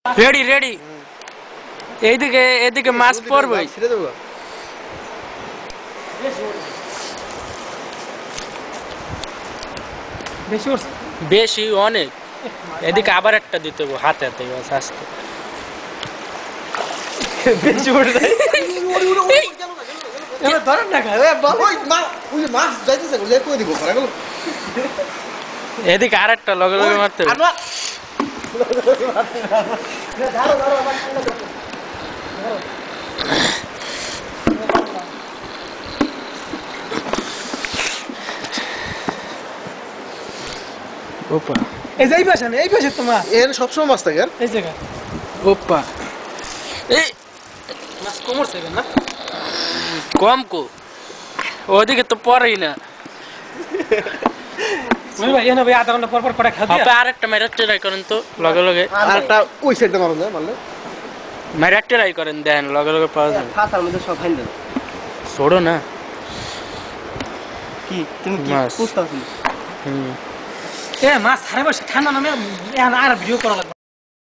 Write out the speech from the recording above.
Ready ready এইদিকে এদিকে মাছ পড়বে ছেড়ে দেবো বেশি উঠছে বেশি অনেক এদিকে আবার একটা দিতে হবে হাতে হাতে বাস আস্তে বেশি উঠে যায় এবার ধরেন না খায় মাছ যাইতেছে বলে কই দিব পারা গেল এদিকে আর একটা লগে লগে মারতে হবে ওপা এই যে এই পাশে তোমার এর সবসময় মাছ থাকে এই জায়গা ওপা এই মাছ কোমর থেকে না কম কো ওদিকে তো পড়েই না মই ভাই এনে ভাই আধা ঘন্টা পর পর করে খাও হবে আরেকটা মেরে ট্রাই করেন তো লগে লগে আরেকটা ওই সাইডে মারুন যায় মারলে মেরে ট্রাই করেন দেখেন লগে লগে পাওয়া যাবে ফাঁসার মধ্যে সব ফাইন দেন ছোড়ো না কি তুমি কি মাছ। বুঝতে পারছো হুম এ মাছ হারে বসে ঠান্ডা নামে আর ভিডিও করা লাগবে